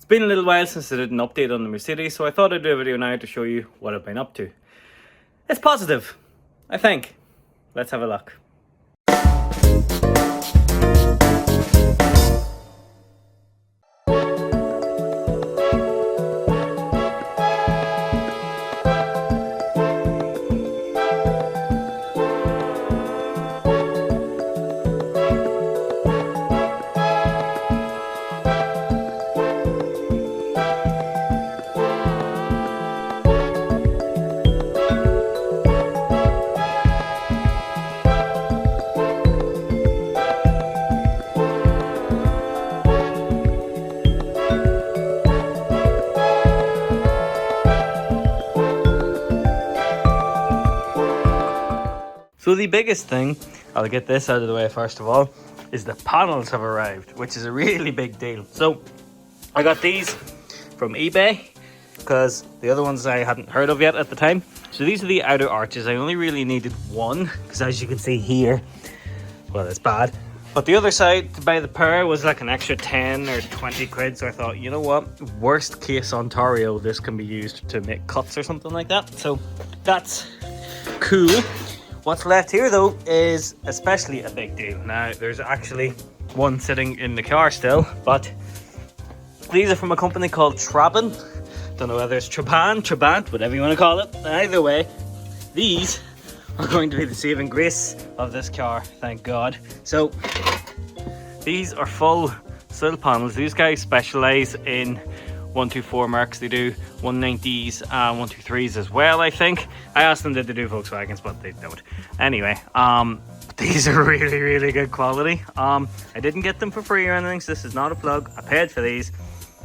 It's been a little while since I did an update on the Mercedes, so I thought I'd do a video now to show you what I've been up to. It's positive, I think. Let's have a look. So the biggest thing, I'll get this out of the way first of all, is the panels have arrived, which is a really big deal. So I got these from eBay because the other ones I hadn't heard of yet at the time. So these are the outer arches. I only really needed one because, as you can see here, well, it's bad. But the other side to buy the pair was like an extra 10 or 20 quid. So I thought, you know what, worst case Ontario, this can be used to make cuts or something like that. So that's cool. What's left here though is especially a big deal. Now there's actually one sitting in the car still, but these are from a company called Trabant. Don't know whether it's Trabant, whatever you want to call it. Either way, these are going to be the saving grace of this car, thank God. So these are full sill panels. These guys specialize in 124 marks. They do 190s and 123s as well, I think. I asked them did they do Volkswagens, but they don't. Anyway, these are really good quality. I didn't get them for free or anything, so this is not a plug. I paid for these.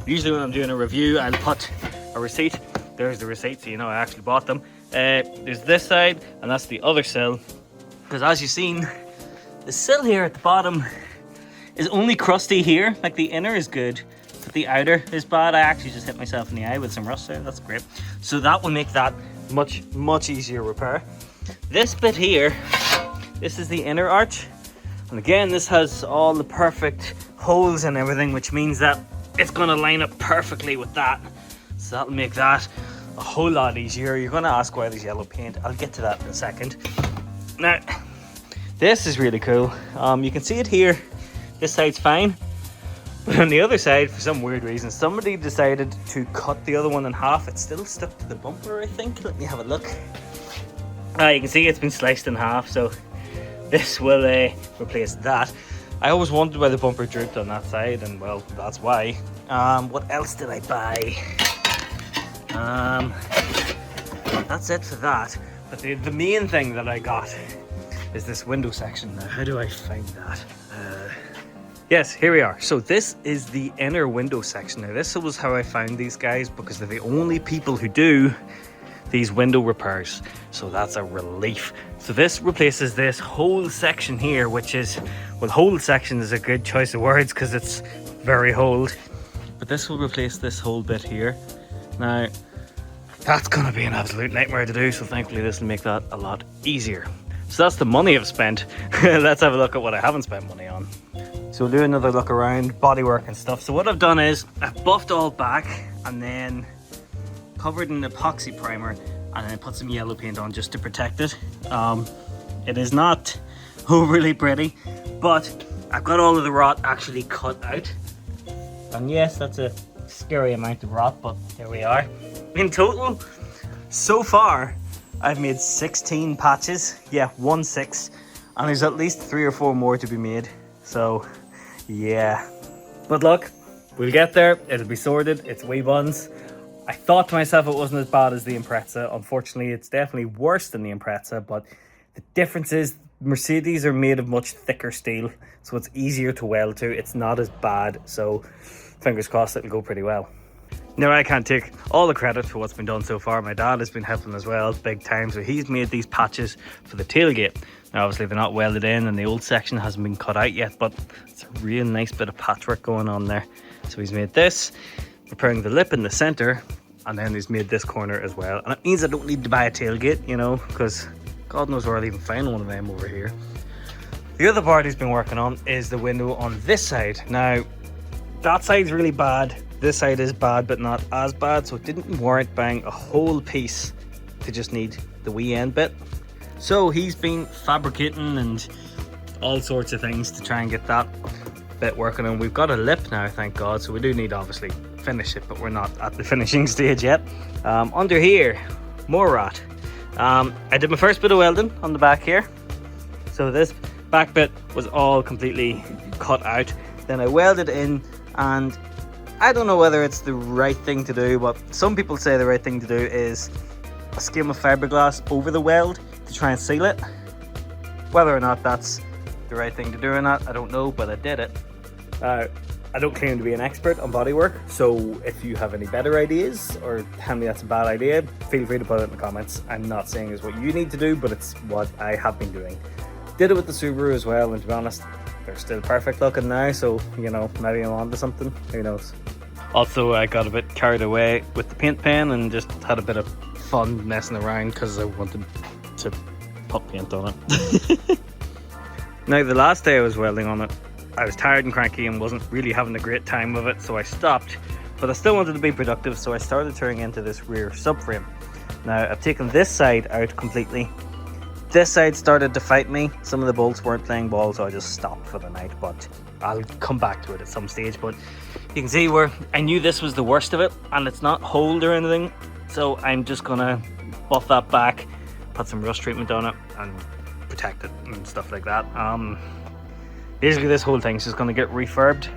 Usually when I'm doing a review, I'll put a receipt. There's the receipt, so you know I actually bought them. There's this side, and that's the other sill. Because as you've seen, the sill here at the bottom is only crusty here. Like the inner is good, but the outer is bad. I actually just hit myself in the eye with some rust there. That's great. So that will make that much easier repair. This bit here, this is the inner arch. And again, this has all the perfect holes and everything, which means that it's going to line up perfectly with that. So that'll make that a whole lot easier. You're going to ask why there's yellow paint. I'll get to that in a second. Now, this is really cool. You can see it here. This side's fine. But on the other side, for some weird reason, somebody decided to cut the other one in half. It's still stuck to the bumper, I think. Let me have a look. You can see it's been sliced in half, so this will replace that. I always wondered why the bumper drooped on that side, and well, that's why. What else did I buy? That's it for that. But the main thing that I got is this window section. Now, how do I find that? Yes, here we are. So this is the inner window section. Now this was how I found these guys, because they're the only people who do these window repairs. So that's a relief. So this replaces this whole section here, which is, well, whole section is a good choice of words because it's very old. But this will replace this whole bit here. Now, that's gonna be an absolute nightmare to do. So thankfully this will make that a lot easier. So that's the money I've spent. Let's have a look at what I haven't spent money on. So we'll do another look around bodywork and stuff. So what I've done is I've buffed all back and then covered in epoxy primer and then put some yellow paint on just to protect it. It is not overly pretty, but I've got all of the rot actually cut out. And yes, that's a scary amount of rot, but here we are. In total, so far, I've made 16 patches. Yeah, 1/6. And there's at least 3 or 4 more to be made. So, yeah. But look, we'll get there. It'll be sorted. It's wee buns. I thought to myself it wasn't as bad as the Impreza. Unfortunately, it's definitely worse than the Impreza. But the difference is Mercedes are made of much thicker steel. So it's easier to weld to. It's not as bad. So fingers crossed it'll go pretty well. Now, I can't take all the credit for what's been done so far. My dad has been helping as well, big time. So he's made these patches for the tailgate. Now, obviously, they're not welded in and the old section hasn't been cut out yet, but it's a real nice bit of patchwork going on there. So he's made this, repairing the lip in the center, and then he's made this corner as well. And it means I don't need to buy a tailgate, you know, because God knows where I'll even find one of them over here. The other part he's been working on is the window on this side. Now, that side's really bad. this side is bad but not as bad, so it didn't warrant buying a whole piece to just need the wee end bit. So he's been fabricating and all sorts of things to try and get that bit working, and we've got a lip now, thank God, so we do need obviously finish it, but we're not at the finishing stage yet. Under here, more rot. I did my first bit of welding on the back here, so this back bit was all completely cut out. Then I welded in, and I don't know whether it's the right thing to do, but some people say the right thing to do is a skim of fiberglass over the weld to try and seal it. Whether or not that's the right thing to do or not, I don't know, but I did it. I don't claim to be an expert on bodywork, so if you have any better ideas or tell me that's a bad idea, feel free to put it in the comments. I'm not saying it's what you need to do, but it's what I have been doing. Did it with the Subaru as well, and to be honest, they're still perfect looking now, so you know, maybe I'm on to something, who knows. Also, I got a bit carried away with the paint pen and just had a bit of fun messing around because I wanted to put paint on it. Now, the last day I was welding on it, I was tired and cranky and wasn't really having a great time of it, so I stopped. But I still wanted to be productive, so I started turning into this rear subframe. Now, I've taken this side out completely. This side started to fight me. Some of the bolts weren't playing ball, so I just stopped for the night, but I'll come back to it at some stage. But you can see where I knew this was the worst of it, and it's not holed or anything, so I'm just gonna buff that back, put some rust treatment on it, and protect it and stuff like that. Basically this whole thing's just going to get refurbed.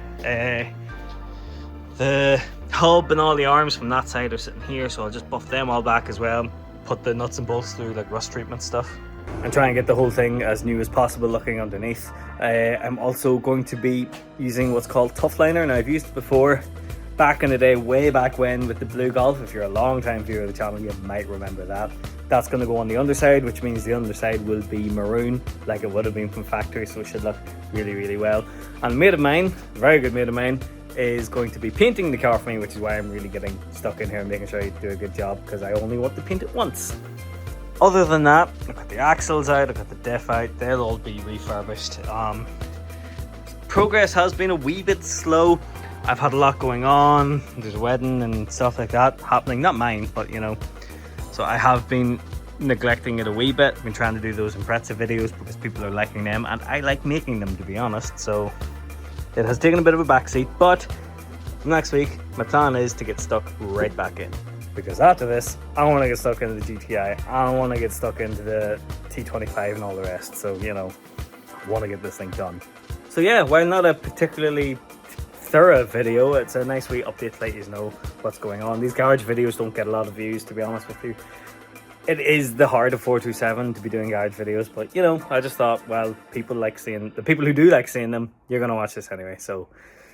The hub and all the arms from that side are sitting here, so I'll just buff them all back as well, put the nuts and bolts through like rust treatment stuff, and try and get the whole thing as new as possible looking underneath. I'm also going to be using what's called Tough Liner. Now, I've used it before back in the day, way back when, with the Blue Golf. If you're a long time viewer of the channel, you might remember that. That's going to go on the underside, which means the underside will be maroon like it would have been from factory, so it should look really, really well. And a mate of mine, a very good mate of mine, is going to be painting the car for me, which is why I'm really getting stuck in here and making sure I do a good job, because I only want to paint it once. Other than that, I've got the axles out, I've got the diff out, they'll all be refurbished. Progress has been a wee bit slow. I've had a lot going on. There's a wedding and stuff like that happening, not mine, but you know. So I have been neglecting it a wee bit. I've been trying to do those impressive videos because people are liking them, and I like making them, to be honest. So it has taken a bit of a backseat, but next week my plan is to get stuck right back in, because after this I don't want to get stuck into the GTI, I don't want to get stuck into the T25 and all the rest. So you know, I want to get this thing done. So yeah, while not a particularly thorough video, it's a nice wee update to let you know what's going on. These garage videos don't get a lot of views, to be honest with you. It is the heart of 427 to be doing garage videos, but you know, I just thought, well, people like seeing, the people who do like seeing them, you're gonna watch this anyway. So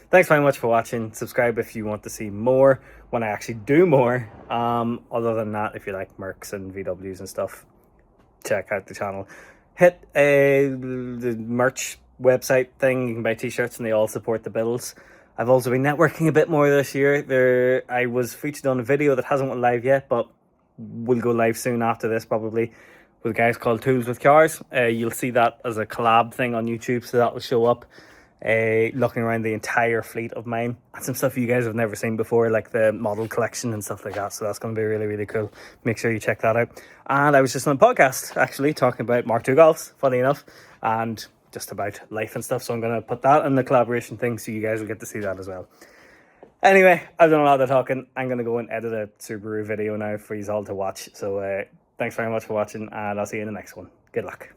thanks very much for watching. Subscribe if you want to see more when I actually do more. Other than that, if you like Mercs and VWs and stuff, check out the channel. Hit the merch website thing. You can buy t-shirts and they all support the bills. I've also been networking a bit more this year. I was featured on a video that hasn't went live yet, but will go live soon after this, probably, with guys called Tools with Cars. You'll see that as a collab thing on YouTube, so that will show up. Looking around the entire fleet of mine, and some stuff you guys have never seen before, like the model collection and stuff like that. So that's going to be really, really cool. Make sure you check that out. And I was just on a podcast actually talking about Mark II Golfs, funny enough, and just about life and stuff. So I'm going to put that in the collaboration thing, so you guys will get to see that as well. Anyway, I've done a lot of talking. I'm going to go and edit a Subaru video now for you all to watch. So thanks very much for watching, and I'll see you in the next one. Good luck.